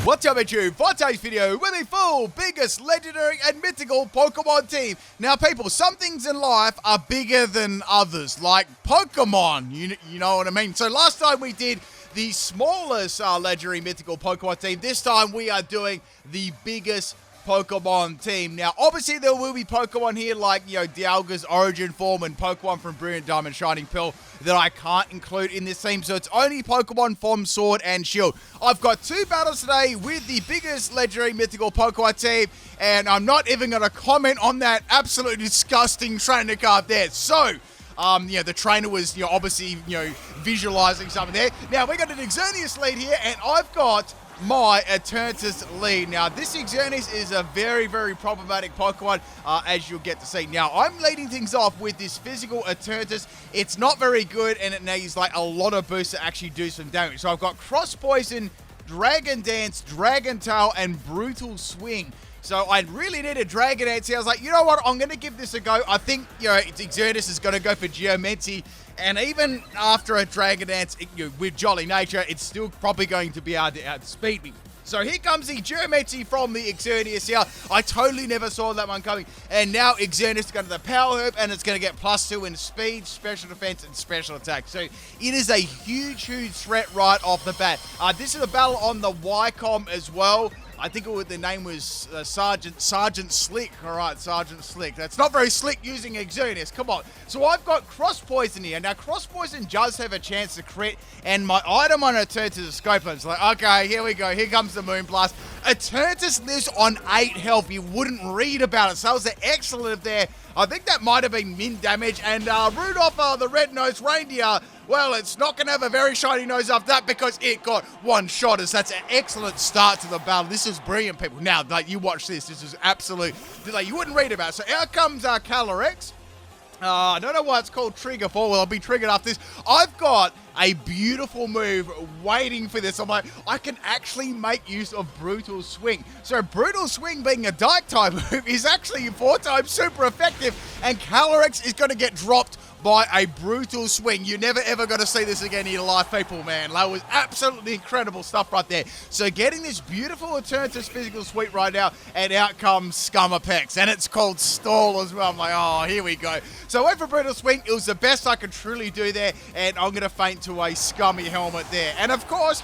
What's up, YouTube? For today's video, with a full biggest legendary and mythical Pokemon team. Now, people, some things in life are bigger than others, like Pokemon. You know what I mean? So last time we did the smallest legendary mythical Pokemon team. This time we are doing the biggest Pokemon team. Now, obviously, there will be Pokemon here like, Dialga's origin form and Pokemon from Brilliant Diamond Shining Pearl that I can't include in this team, so it's only Pokemon from Sword and Shield. I've got two battles today with the biggest legendary mythical Pokemon team, and I'm not even going to comment on that absolutely disgusting trainer card there. So, the trainer was, obviously, visualizing something there. Now, we got an Xerneas lead here, and I've got my Eternatus lead. Now, this Xerneas is a very, very problematic Pokemon, as you'll get to see. Now, I'm leading things off with this physical Eternatus. It's not very good, and it needs, like, a lot of boosts to actually do some damage. So I've got Cross Poison, Dragon Dance, Dragon Tail, and Brutal Swing. So I really need a Dragon Dance here. I was like, you know what? I'm going to give this a go. I think, Xerneas is going to go for Geomancy. And even after a Dragon Dance with Jolly Nature, it's still probably going to be able to outspeed me. So here comes the Geomancy from the Xerneas here. I totally never saw that one coming. And now Xerneas is going to the Power Herb, and it's going to get +2 in speed, special defense, and special attack. So it is a huge, huge threat right off the bat. This is a battle on the Wycombe as well. I think the name was Sergeant Slick. All right, Sergeant Slick. That's not very slick using Xerneas. Come on. So I've got Cross Poison here. Now, Cross Poison does have a chance to crit, and my item on Eternatus is Scope. It's like, okay, here we go. Here comes the Moonblast. Eternatus lives on 8 health. You wouldn't read about it. So that was an excellent there. I think that might have been min damage. And Rudolph, the red-nosed reindeer, well, it's not going to have a very shiny nose after that because it got one-shot. That's an excellent start to the battle. This is brilliant, people. Now, you watch this. This is absolute. You wouldn't read about it. So out comes Calyrex. I don't know why it's called Trigger for. Well, I'll be triggered after this. I've got a beautiful move waiting for this. I'm like, I can actually make use of Brutal Swing. So Brutal Swing being a Dark type move is actually 4 times super effective, and Calyrex is going to get dropped by a Brutal Swing. You're never ever going to see this again in your life, people, man. That was absolutely incredible stuff right there. So getting this beautiful Eternatus physical suite right now, and out comes Scumapex, and it's called Stall as well. I'm like, oh, here we go. So went for Brutal Swing. It was the best I could truly do there, and I'm going to faint to a Scummy helmet there. And of course,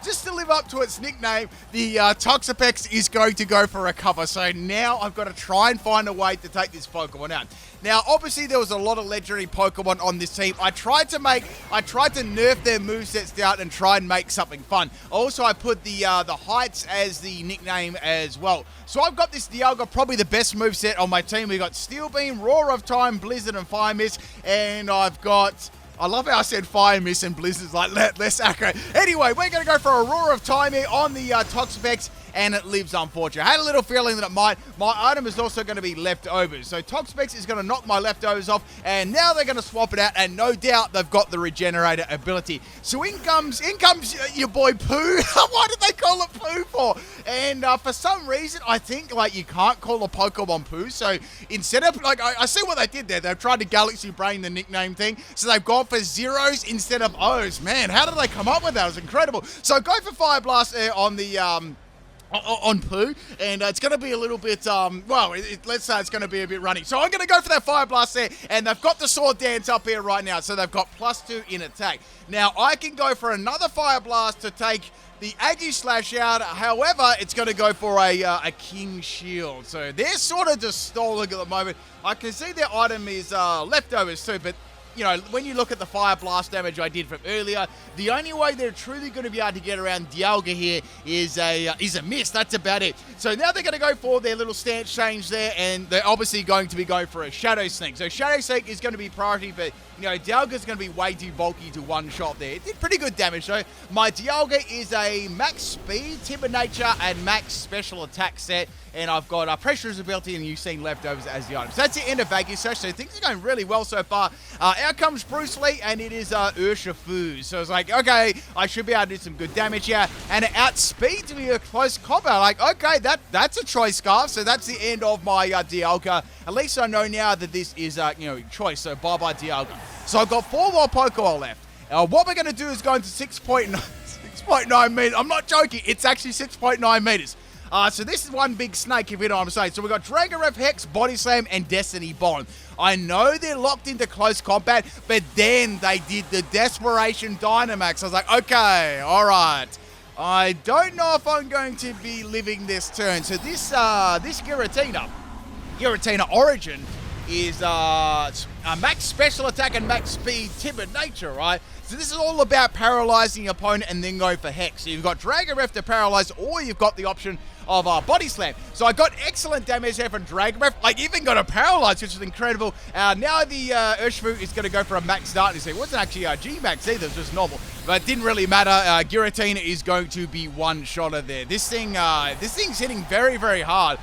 just to live up to its nickname, the Toxapex is going to go for a cover. So now I've got to try and find a way to take this Pokemon out. Now, obviously, there was a lot of legendary Pokemon on this team. I tried to nerf their movesets down and try and make something fun. Also, I put the Heights as the nickname as well. So I've got this Dialga, probably the best moveset on my team. We got Steel Beam, Roar of Time, Blizzard, and Fire Mist. And I've got... I love how I said Fire Mist and Blizzard's like less accurate. Anyway, we're going to go for a Roar of Time here on the Toxapex, and it lives, unfortunately. I had a little feeling that it might. My item is also going to be leftovers. So Toxapex is going to knock my leftovers off, and now they're going to swap it out, and no doubt they've got the Regenerator ability. So in comes your boy Pooh. Why did they call it Pooh for? And for some reason, I think, you can't call a Pokemon Pooh. So instead of, I see what they did there. They've tried to Galaxy Brain the nickname thing. So they've gone for zeros instead of O's. Man, how did they come up with that? It was incredible. So go for Fire Blast on the... on Pooh, and it's going to be a little bit, let's say it's going to be a bit runny. So I'm going to go for that Fire Blast there, and they've got the Sword Dance up here right now, so they've got +2 in attack. Now, I can go for another Fire Blast to take the Aegislash out. However, it's going to go for a King Shield. So they're sort of just stalling at the moment. I can see their item is leftovers too, but when you look at the Fire Blast damage I did from earlier, the only way they're truly going to be able to get around Dialga here is a miss. That's about it. So now they're going to go for their little stance change there, and they're obviously going to be going for a Shadow Sneak. So Shadow Sneak is going to be priority, but Dialga's going to be way too bulky to one-shot there. It did pretty good damage, though. My Dialga is a max speed, Timber Nature, and max special attack set, and I've got a Pressure's ability, and you've seen leftovers as the items. So that's the end of Aegislash, so things are going really well so far. Out comes Bruce Lee, and it is Urshifu. So it's like, okay, I should be able to do some good damage here, and it outspeeds me a close combat. Like, okay, that's a choice scarf, so that's the end of my Dialga. At least I know now that this is, choice, so bye-bye Dialga. So I've got 4 more Pokemon left. What we're going to do is go into 6.9 6.9 meters. I'm not joking. It's actually 6.9 meters. So this is one big snake, if you know what I'm saying. So we've got Dragonreff, Hex, Body Slam, and Destiny Bond. I know they're locked into close combat, but then they did the Desperation Dynamax. I was like, okay, all right. I don't know if I'm going to be living this turn. So this Giratina Origin is a max special attack and max speed timid nature, right? So this is all about paralyzing your opponent and then go for Hex. So you've got Dragonreff to paralyze, or you've got the option of Body Slam. So I got excellent damage there from Dragonreff, like even got a paralyze, which is incredible. Now the Urshifu is going to go for a max darkness. It wasn't actually a G-Max either, it was just normal. But it didn't really matter. Giratina is going to be one-shotter there. This thing's hitting very, very hard.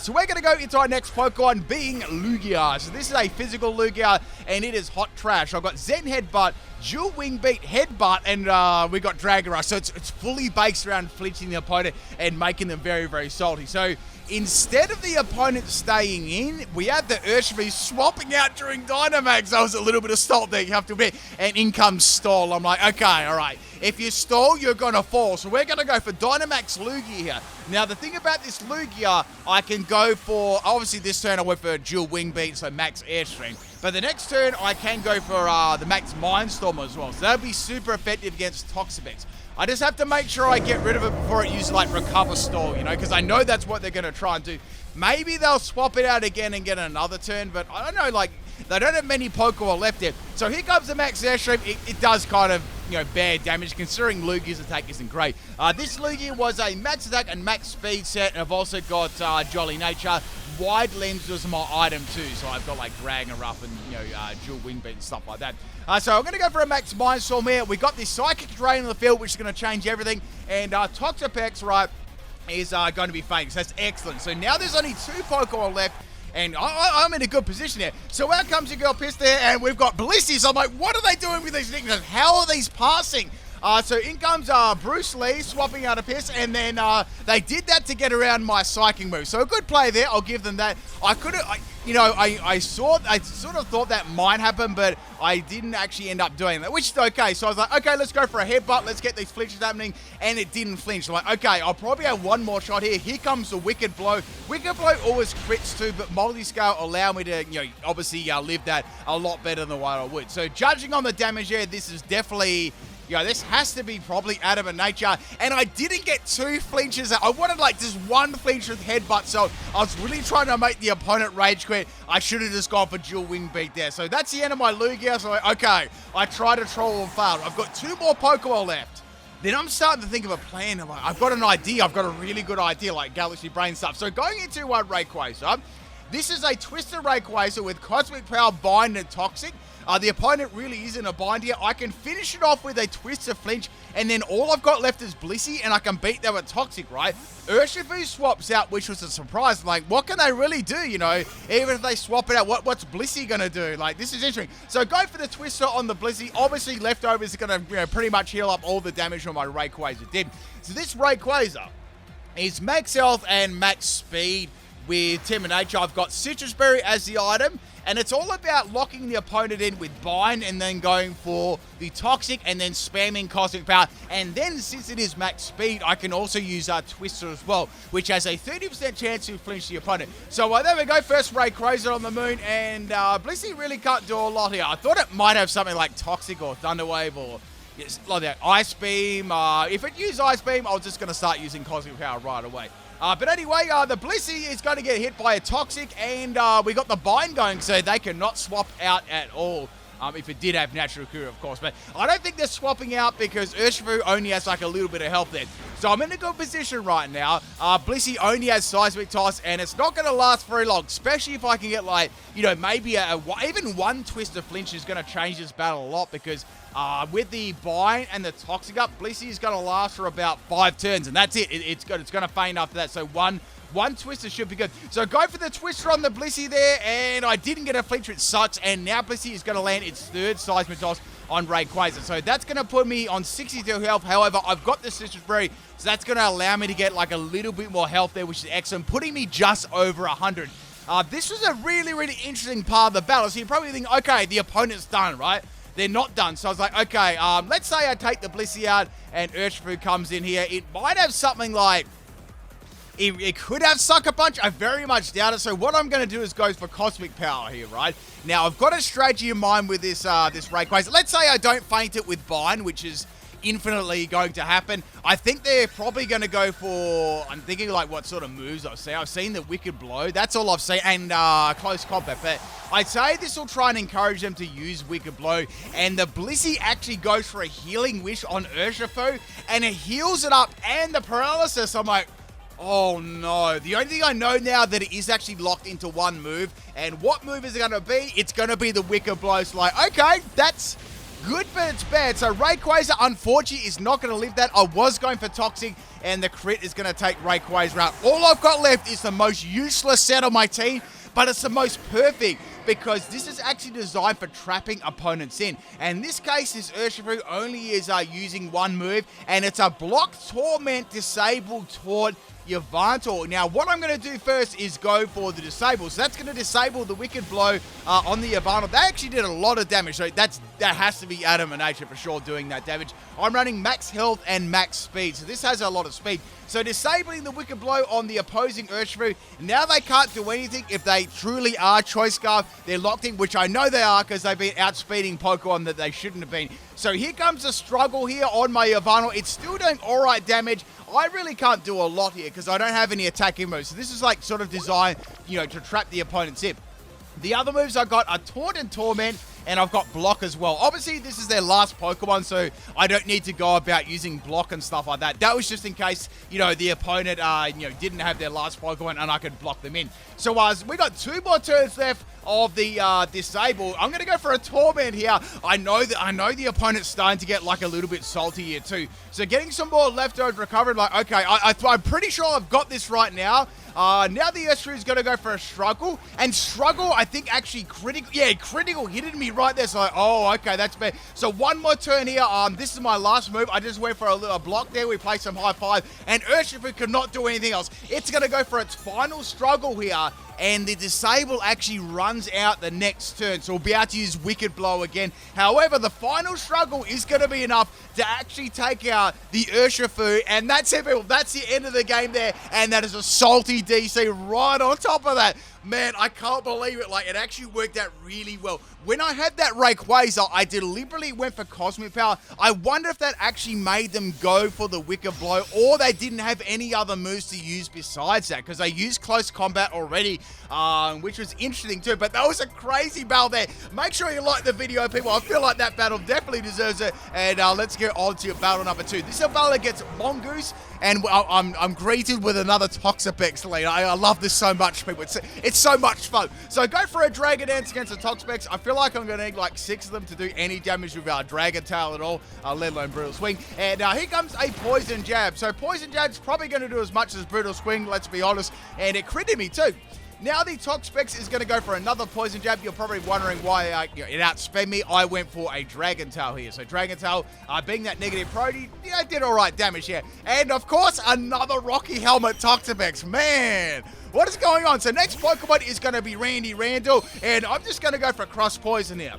So we're going to go into our next Pokemon being Lugia. So this is a physical Lugia, and it is hot trash. I've got Zen Headbutt, Dual Wing Beat, Headbutt, and we got Dragon Rush. So it's fully based around flinching the opponent and making them very, very salty. So instead of the opponent staying in, we had the Urshifu swapping out during Dynamax. That was a little bit of stall there, you have to admit. And in comes Stall. I'm like, okay, all right. If you stall, you're going to fall. So we're going to go for Dynamax Lugia here. Now, the thing about this Lugia, I can go for, obviously this turn I went for Dual Wing Beat, so max Airstream. But the next turn, I can go for the max Mindstorm as well. So that'll be super effective against Toxapex. I just have to make sure I get rid of it before it uses like Recover Stall, you know, because I know that's what they're going to try and do. Maybe they'll swap it out again and get another turn, but I don't know, like, they don't have many Pokemon left there. So here comes the max Airstream. It does kind of, you know, bad damage, considering Lugia's attack isn't great. This Lugia was a max attack and max speed set, and I've also got Jolly Nature. Wide Lens was my item too, so I've got like Dragonruff and, you know, Dual Wing Beat and stuff like that. So I'm going to go for a max Mindstorm here. We got this Psychic Drain on the field, which is going to change everything, and Toxapex, right, is going to be famous. That's excellent. So now there's only 2 Pokemon left, and I'm in a good position here. So out comes your girl Pissed there, and we've got Blissey. So I'm like, what are they doing with these nicknames? How are these passing? So in comes Bruce Lee swapping out a Piss, and then they did that to get around my Psychic move. So a good play there. I'll give them that. I sort of thought that might happen, but I didn't actually end up doing that, which is okay. So I was like, okay, let's go for a Headbutt. Let's get these flinches happening, and it didn't flinch. I'm like, okay, I'll probably have one more shot here. Here comes the Wicked Blow. Wicked Blow always crits too, but Multi-Scale allow me to, you know, obviously live that a lot better than what I would. So judging on the damage here, this is definitely... Yo, this has to be probably Adamant Nature. And I didn't get 2 flinches. I wanted like just 1 flinch with Headbutt. So I was really trying to make the opponent rage quit. I should have just gone for Dual Wing Beat there. So that's the end of my Lugia. So okay, I tried to troll and failed. I've got 2 more Pokemon left. Then I'm starting to think of a plan. I'm like, I've got an idea. I've got a really good idea, like Galaxy Brain stuff. So going into Rayquaza, this is a Twisted Rayquaza with Cosmic Power, Bind, and Toxic. The opponent really isn't a bind here. I can finish it off with a Twister Flinch, and then all I've got left is Blissey, and I can beat them with Toxic, right? Urshifu swaps out, which was a surprise. Like, what can they really do, you know? Even if they swap it out, what's Blissey going to do? Like, this is interesting. So go for the Twister on the Blissey. Obviously, Leftovers is going to pretty much heal up all the damage from my Rayquaza did. So this Rayquaza is max health and max speed with Timid Nature. I've got Citrus Berry as the item, and it's all about locking the opponent in with Bind and then going for the Toxic and then spamming Cosmic Power. And then, since it is max speed, I can also use Twister as well, which has a 30% chance to flinch the opponent. So there we go, first Rayquaza on the moon, and Blissey really can't do a lot here. I thought it might have something like Toxic or Thunder Wave or like that Ice Beam. If it used Ice Beam, I was just going to start using Cosmic Power right away. But anyway, the Blissey is going to get hit by a Toxic, and we got the Bind going, so they cannot swap out at all. If it did have Natural Cure, of course. But I don't think they're swapping out because Urshifu only has like a little bit of health there. So I'm in a good position right now. Blissey only has Seismic Toss, and it's not going to last very long, especially if I can get like, you know, maybe even 1 Twister Flinch is going to change this battle a lot, because with the Bind and the Toxic up, Blissey is going to last for about 5 turns, and that's it. It's going to faint after that. So one Twister should be good. So go for the Twister on the Blissey there, and I didn't get a flinch, which sucks, and now Blissey is going to land its 3rd Seismitoss on Rayquaza. So that's going to put me on 62 health. However, I've got the Citrus Berry, so that's going to allow me to get like a little bit more health there, which is excellent, putting me just over 100. This was a really, really interesting part of the battle. So you're probably thinking, okay, the opponent's done, right? they're not done. So I was like, okay, let's say I take the Blissey out and Urshifu comes in here. It might have something like... It could have Sucker Punch. I very much doubt it. So what I'm going to do is go for Cosmic Power here, right? Now, I've got a strategy in mind with this Rayquaza. Let's say I don't feint it with Bind, which is infinitely going to happen. I think they're probably going to go for... I'm thinking like what sort of moves I've seen. I've seen the Wicked Blow. That's all I've seen. And Close Combat. But I'd say this will try and encourage them to use Wicked Blow. And the Blissey actually goes for a Healing Wish on Urshifu. And it heals it up. And the Paralysis, I'm like... Oh no, the only thing I know now that it is actually locked into one move, and what move is it going to be? It's going to be the Wicked Blow. So like, okay, that's good, but it's bad. So Rayquaza, unfortunately, is not going to live that. I was going for Toxic, and the crit is going to take Rayquaza out. All I've got left is the most useless set on my team, but it's the most perfect, because this is actually designed for trapping opponents in. And in this case, this Urshifu only is using one move, and it's a Block, Torment, Disable, Taunt, Yvantor. Now, what I'm going to do first is go for the Disable. So that's going to disable the Wicked Blow on the Yvantor. They actually did a lot of damage. So that has to be Adam and Nature for sure doing that damage. I'm running max health and max speed. So this has a lot of speed. So disabling the Wicked Blow on the opposing Urshifu. Now they can't do anything if they truly are Choice Scarf. They're locked in, which I know they are because they've been outspeeding Pokemon that they shouldn't have been. So here comes a struggle here on my Yvantor. It's still doing alright damage. I really can't do a lot here because I don't have any attacking moves. So this is like sort of designed, you know, to trap the opponent's in. The other moves I got are Taunt and Torment, and I've got Block as well. Obviously, this is their last Pokemon, so I don't need to go about using Block and stuff like that. That was just in case, you know, the opponent, didn't have their last Pokemon and I could block them in. So we got 2 more turns left of the Disable. I'm going to go for a Torment here. I know the opponent's starting to get like a little bit salty here too. So getting some more leftovers recovered, like, okay, I'm pretty sure I've got this right now. Now the Urshifu is going to go for a Struggle. And Struggle, I think, actually critical. Yeah, critical hitting me right there. So, like, oh, okay, that's bad. So one more turn here. This is my last move. I just went for a little block there. We play some high five. And Urshifu cannot do anything else. It's going to go for its final Struggle here. And the Disable actually runs out the next turn. So we'll be able to use Wicked Blow again. However, the final Struggle is going to be enough to actually take out the Urshifu. And that's it, people. That's the end of the game there. And that is a salty DC right on top of that. Man, I can't believe it. Like, it actually worked out really well. When I had that Rayquaza, I deliberately went for Cosmic Power. I wonder if that actually made them go for the Wicked Blow, or they didn't have any other moves to use besides that, because they used Close Combat already, which was interesting too. But that was a crazy battle there. Make sure you like the video, people. I feel like that battle definitely deserves it. And let's get on to battle number 2. This is a battle against Mongoose, and I'm greeted with another Toxapex lead. I love this so much, people. It's so much fun. So go for a Dragon Dance against a Toxapex. I feel like I'm going to need like 6 of them to do any damage with our Dragon Tail at all, let alone Brutal Swing. And here comes a Poison Jab. So Poison Jab's probably going to do as much as Brutal Swing, let's be honest. And it critted me too. Now the Toxapex is going to go for another Poison Jab. You're probably wondering why it outsped me. I went for a Dragon Tail here. So Dragon Tail, being that negative Prody, did all right damage here. And of course, another Rocky Helmet Toxapex. Man, what is going on? So next Pokemon is going to be Randy Randall. And I'm just going to go for Cross Poison here.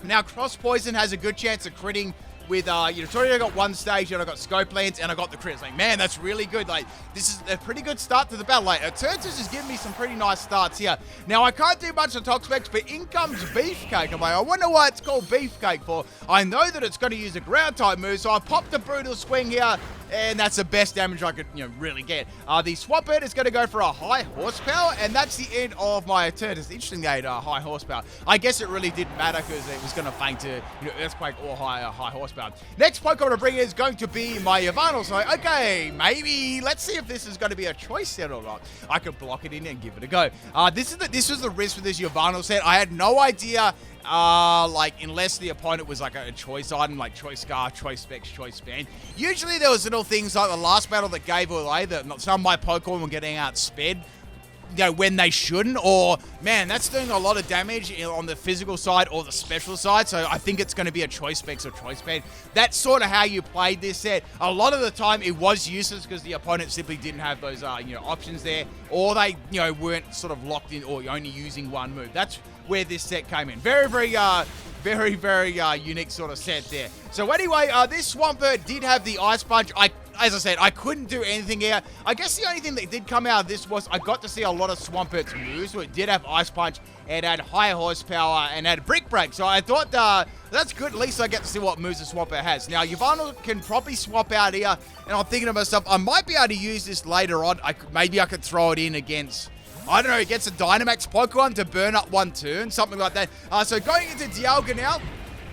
Now, Cross Poison has a good chance of critting with, it's already got one stage, and I got Scope Lance, and I got the crits. Like, man, that's really good. Like, this is a pretty good start to the battle. Like, Eternatus is giving me some pretty nice starts here. Now, I can't do much of Toxapex, but in comes Beefcake. I'm like, I wonder why it's called Beefcake for. I know that it's going to use a ground type move, so I popped the Brutal Swing here, and that's the best damage I could, really get. The Swampert is going to go for a high horsepower, and that's the end of my Eternatus. Interesting they had high horsepower. I guess it really didn't matter because it was going to feint to Earthquake or high horsepower. Next Pokemon to bring in is going to be my Yvantor. So, okay, maybe let's see if this is going to be a choice set or not. I could block it in and give it a go. This was the risk with this Yvantor set. I had no idea, unless the opponent was like a choice item, like Choice Scarf, Choice Specs, Choice Band. Usually there was little things like the last battle that gave away that some of my Pokemon were getting outsped, when they shouldn't, or, man, that's doing a lot of damage on the physical side or the special side, so I think it's going to be a Choice Specs or Choice Band. That's sort of how you played this set. A lot of the time, it was useless because the opponent simply didn't have those, options there, or they, weren't sort of locked in or only using one move. That's where this set came in. Very, very, Very, very unique sort of set there. So anyway, this Swampert did have the Ice Punch. As I said, I couldn't do anything here. I guess the only thing that did come out of this was I got to see a lot of Swampert's moves. So it did have Ice Punch, it had high horsepower, and had Brick Break. So I thought that's good. At least I get to see what moves the Swampert has. Now, Yvonne can probably swap out here, and I'm thinking to myself, I might be able to use this later on. Maybe I could throw it in against, I don't know, against a Dynamax Pokemon to burn up one turn, something like that. So going into Dialga now,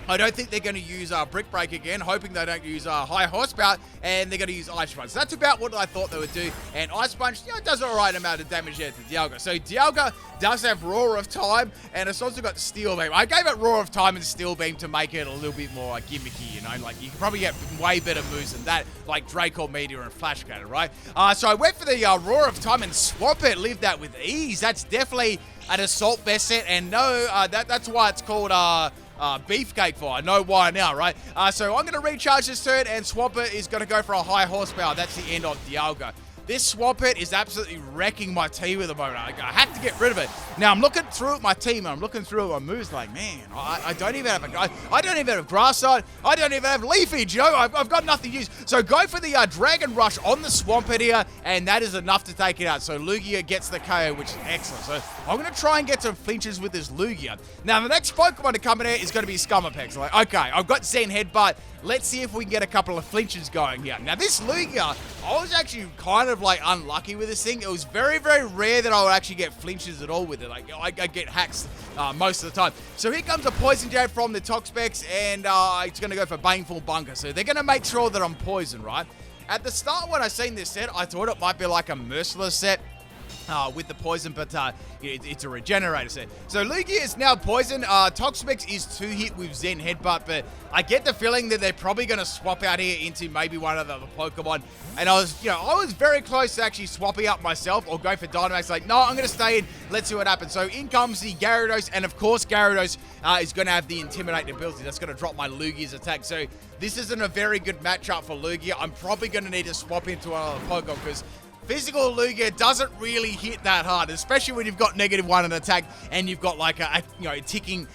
I don't think they're going to use Brick Break again, hoping they don't use high horsepower, and they're going to use Ice Punch. So that's about what I thought they would do, and Ice Punch, it does all right amount of damage there to Dialga. So Dialga does have Roar of Time, and it's also got Steel Beam. I gave it Roar of Time and Steel Beam to make it a little bit more gimmicky, you know, like you can probably get way better moves than that, like Draco Meteor and Flash Cannon, right? So I went for the Roar of Time, and Swampert lived that with ease. That's definitely an Assault Vest set, and no, that's why it's called Beefcake for. I know why now, right? So I'm going to recharge this turn, and Swampert is going to go for a high horsepower. That's the end of Dialga. This Swampert is absolutely wrecking my team at the moment. I have to get rid of it. Now, I'm looking through at my team, and I'm looking through at my moves like, man, I don't even have I don't even have Grass Side. I don't even have Leafage, you know? I've got nothing to use. So go for the Dragon Rush on the Swampert here, and that is enough to take it out. So Lugia gets the KO, which is excellent. So I'm going to try and get some flinches with this Lugia. Now, the next Pokemon to come in here is going to be Scummapex. Like, okay, I've got Zen Headbutt. Let's see if we can get a couple of flinches going here. Now, this Lugia, I was actually kind of like unlucky with this thing. It was very, very rare that I would actually get flinches at all with it. Like, I get hacks most of the time. So here comes a Poison Jab from the Toxapex, and it's going to go for Baneful Bunker. So they're going to make sure that I'm poisoned, right? At the start, when I seen this set, I thought it might be like a Merciless set. With the poison, but it's a regenerator set. So Lugia is now poison. Toxapex is 2-hit with Zen Headbutt, but I get the feeling that they're probably going to swap out here into maybe one of the other Pokemon. And I was very close to actually swapping up myself or go for Dynamax. Like, no, I'm going to stay in. Let's see what happens. So in comes the Gyarados, and of course Gyarados is going to have the Intimidate ability. That's going to drop my Lugia's attack. So this isn't a very good matchup for Lugia. I'm probably going to need to swap into another Pokemon because Physical Lugia doesn't really hit that hard, especially when you've got -1 in attack and you've got like a ticking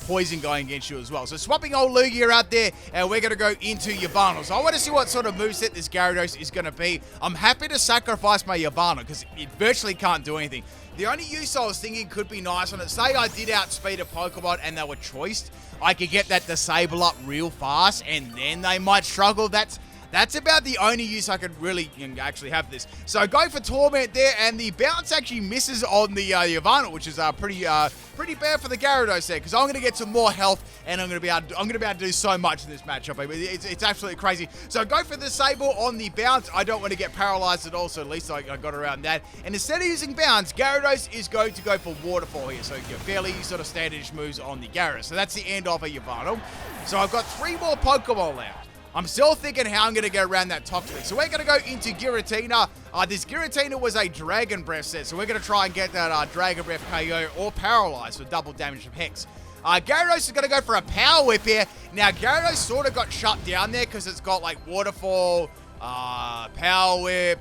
poison going against you as well. So swapping old Lugia out there, and we're going to go into Yavana. So I want to see what sort of moveset this Gyarados is going to be. I'm happy to sacrifice my Yavana because it virtually can't do anything. The only use I was thinking could be nice on it. Say I did outspeed a Pokemon and they were choiced. I could get that Disable up real fast and then they might struggle. That's about the only use I could really actually have this. So go for Torment there, and the bounce actually misses on the Yavana, which is pretty bad for the Gyarados there, because I'm going to get some more health, and I'm going to be able to do so much in this matchup. It's absolutely crazy. So go for the Disable on the bounce. I don't want to get paralyzed at all, so at least I got around that. And instead of using bounce, Gyarados is going to go for Waterfall here. So fairly sort of standardish moves on the Gyarados. So that's the end of a Yavana. So I've got 3 more Pokemon left. I'm still thinking how I'm going to get around that Toxapex. So we're going to go into Giratina. This Giratina was a Dragon Breath set, so we're going to try and get that Dragon Breath KO or Paralyze for double damage of Hex. Gyarados is going to go for a Power Whip here. Now, Gyarados sort of got shut down there because it's got like Waterfall, Power Whip,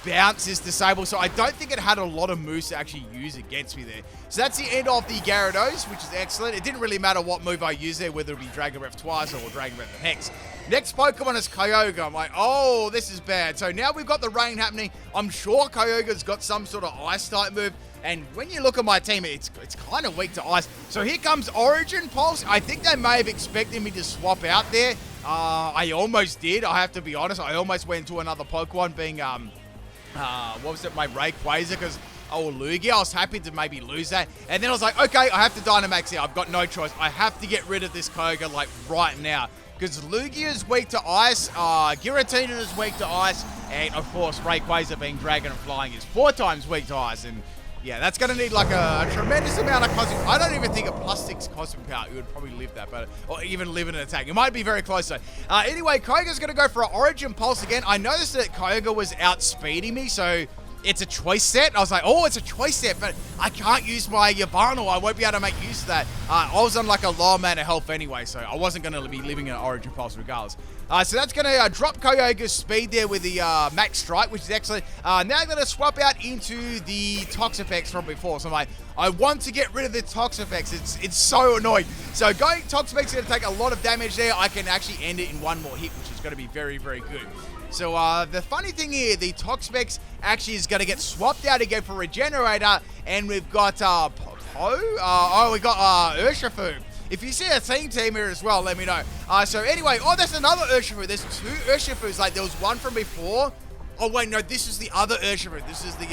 Bounce is disabled, so I don't think it had a lot of moves to actually use against me there. So that's the end of the Gyarados, which is excellent. It didn't really matter what move I used there, whether it be Dragon Breath twice or Dragon Breath Hex. Next Pokemon is Kyogre. I'm like, oh, this is bad. So now we've got the rain happening. I'm sure Kyogre's got some sort of ice type move. And when you look at my team, it's kind of weak to ice. So here comes Origin Pulse. I think they may have expected me to swap out there. I almost did. I have to be honest. I almost went to another Pokemon being, what was it? My Rayquaza, because Lugia. I was happy to maybe lose that. And then I was like, okay, I have to Dynamax here. I've got no choice. I have to get rid of this Kyogre like right now. Because Lugia is weak to ice, Giratina is weak to ice, and of course Rayquaza being Dragon and Flying is 4 times weak to ice. And yeah, that's going to need like a tremendous amount of cosmic. I don't even think a +6 cosmic power, you would probably live that, but or even live in an attack. It might be very close though. Anyway, Kyogre's going to go for an Origin Pulse again. I noticed that Kyogre was outspeeding me, so it's a choice set. I was like, oh, it's a choice set, but I can't use my Yabano. I won't be able to make use of that. I was on like a low amount of health anyway, so I wasn't going to be living an Origin Pulse regardless. So that's going to drop Kyogre's speed there with the Max Strike, which is excellent. Now I'm going to swap out into the Toxapex from before. So I'm like, I want to get rid of the Toxapex. It's so annoying. So going Toxapex is going to take a lot of damage there. I can actually end it in one more hit, which is going to be very, very good. So the funny thing here, the Toxapex actually is going to get swapped out again for Regenerator, and we've got we got Urshifu. If you see a team here as well, let me know. So anyway, there's another Urshifu. There's two Urshifus. Like there was one from before. Oh wait, no, this is the other Urshifu. This is the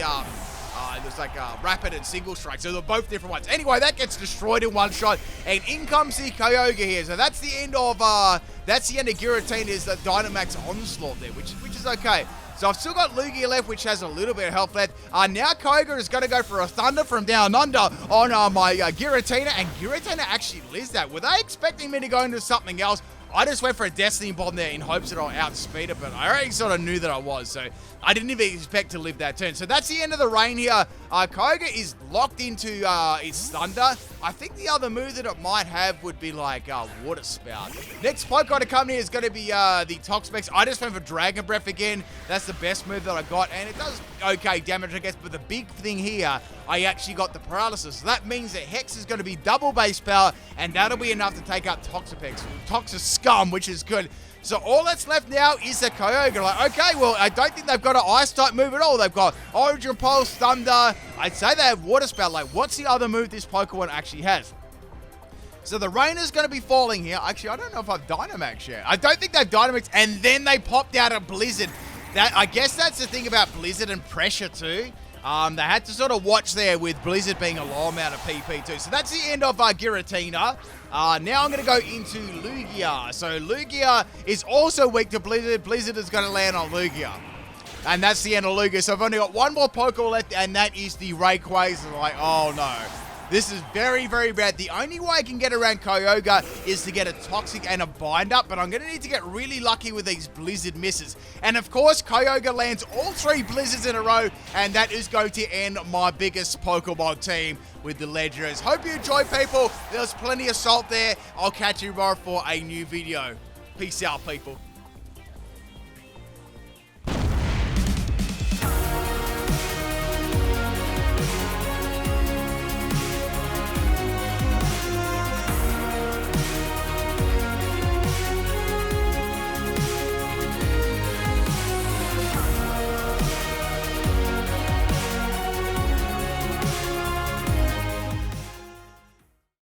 there's like Rapid and Single Strike, so they're both different ones. Anyway, that gets destroyed in one shot, and in comes the Kyogre here. So that's the end of Giratina's Dynamax Onslaught there, which is okay. So I've still got Lugia left, which has a little bit of health left. Now Kyogre is going to go for a Thunder from down under on my Giratina, and Giratina actually lives that. Were they expecting me to go into something else? I just went for a Destiny Bomb there in hopes that I'll outspeed it, but I already sort of knew that I was, so I didn't even expect to live that turn. So that's the end of the rain here. Kyogre is locked into its Thunder. I think the other move that it might have would be like Water Spout. Next Pokemon to come here is going to be the Toxapex. I just went for Dragon Breath again. That's the best move that I got, and it does okay damage, I guess, but the big thing here, I actually got the Paralysis. So that means that Hex is going to be double base power, and that'll be enough to take out Toxapex. Toxic Scum, which is good. So all that's left now is the Kyogre. Like, okay, well, I don't think they've got an Ice-type move at all. They've got Origin Pulse, Thunder. I'd say they have Water Spout. Like, what's the other move this Pokemon actually has? So the rain is going to be falling here. Actually, I don't know if I've Dynamax yet. I don't think they've Dynamax, and then they popped out a Blizzard. I guess that's the thing about Blizzard and pressure too. They had to sort of watch there with Blizzard being a low amount of PP too. So that's the end of Giratina. Now I'm going to go into Lugia. So Lugia is also weak to Blizzard. Blizzard is going to land on Lugia. And that's the end of Lugia. So I've only got one more Pokemon left, and that is the Rayquaza. I'm like, oh no. This is very, very bad. The only way I can get around Kyogre is to get a Toxic and a Bind Up, but I'm going to need to get really lucky with these Blizzard misses. And of course, Kyogre lands all 3 Blizzards in a row, and that is going to end my biggest Pokemon team with the Legends. Hope you enjoyed, people. There was plenty of salt there. I'll catch you tomorrow for a new video. Peace out, people.